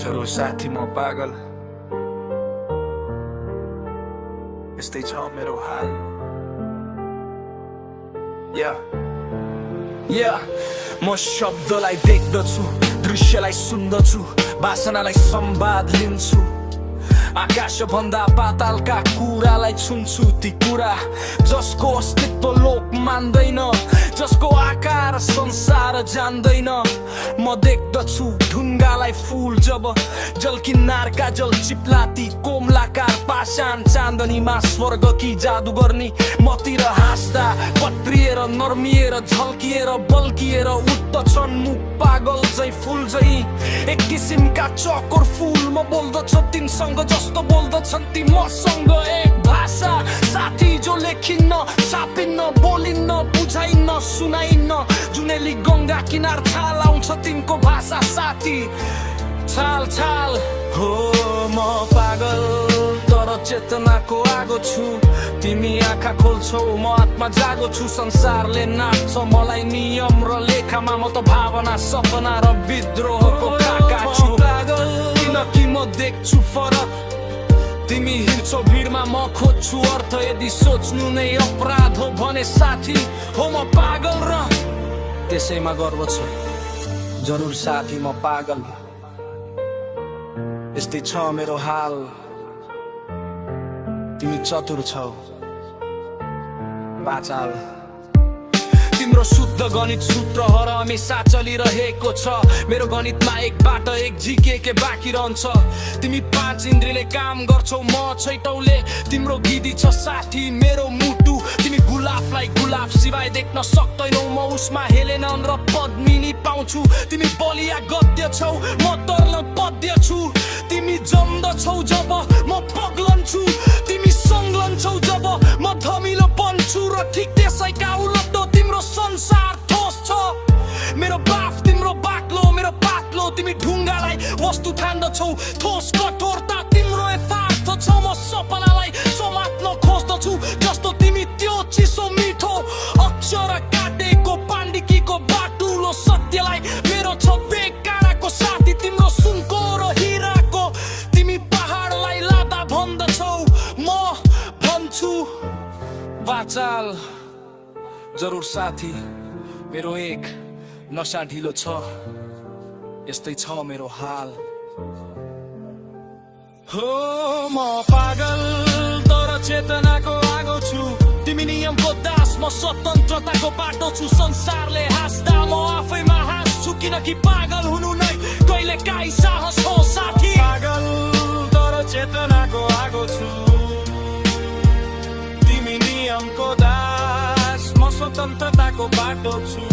जरुर साथी म पागल यस्तै छ मेरो हाल म शब्दलाई देख्दछु दृश्यलाई सुन्दछु वासनालाई संवाद लिन्छु आकाश भन्दा पातालका कुरालाई छुन्छु ती कुरा जसको अस्तित्व लोक मान्दैन जसको आकार संसार जान्दैन म देख्दछु ढुङ्गालाई फूल जब जल किनारका जल चिप्ला ती कोमलाकार पाषाण चाँदनीमा स्वर्ग कि जादु गर्ने मतिर हाँस्दा पत्रिएर नर्मिएर झल्किएर बल्किएर उठ्दछन् मुख पागल झै फूल झै एक किसिमका चकोर फूल म बोल्दछ तिनसँग जस्तो बोल्दछन् ती मसँग एक भाषा साथी जो लेखिन्न छापिन्न बोलिन्न बुझाइन्न सुनाइन्न जुनेली गङ्गा किनार छाल आउँछ तिनको भाषा साथी छाल छाल हो म पागल तर चेतनाको आगो छु तिमी आँखा खोल्छौ म आत्मा जागो छु संसारले नाच्छ मलाई नियम र लेखामा म त भावना सपना र विद्रोहको काका छु पागल किनकि म देख्छु फरक तिमी हिँड्छौ भिडमा म खोज्छु अर्थ यदि सोच्नु नै अपराध हो भने साथी हो म पागल र त्यसैमा गर्व छ जरुर साथी म पागल यस्तै छ मेरो हाल तिमी चतुर छौ पाचाल तिम्रो शुद्ध गणित सूत्रहरू हमेशा चलिरहेको छ मेरो गणितमा एकबाट एक झिकेके बाँकी रहन्छ तिमी 5 इन्द्रियले काम गर्छौ म छैटौले तिम्रो गिदी छ साथी मेरो मुटु तिमी गुलाफलाई गुलाफ सिवाय देख्न सक्दैनौ म उसमा हेलेन र पद्मिनी पाउँछु तिमी बलिया गद्य छौ म तर्ल पद्य छु तिमी जम्दछौ जब म पग्लन्छु तिमी संग्लन्छौ जब म धमिलो बन्छु र ठिक त्यसैका उलट तिम्रो संसार ठोस छ मेरो बाफ तिम्रो बाक्लो मेरो पातलो तिमी ढुङ्गालाई वस्तु ठान्दछौ ठोस कठोरता तिम्रो यथार्थ छ म सपनालाई समात्न खोज्दछु जस्तो तिमी त्यो चिसो मिठो अक्षर काटेको पाण्डिकीको बाटुलो सत्यलाई मेरो छ बेकाराको साथी तिम्रो सुनको र हिराको तिमी पहाडलाई लादा भन्दछौ म भन्छु वाचाल जरुर साथी मेरो एक नशा ढिलो छ यस्तै छ मेरो हाल हो म पागल तर चेतनाको आगो छु तिमी नियमको दास म स्वतन्त्रताको बाटो छु संसारले हाँस्दा म आफैमा हाँस्छु किनकि पागल हुनु नै कहिले काहीँ साहस हो साथी पागल तर चेतनाको आगो छु तिमी नियमको दास म स्वतन्त्रताको बाटो छु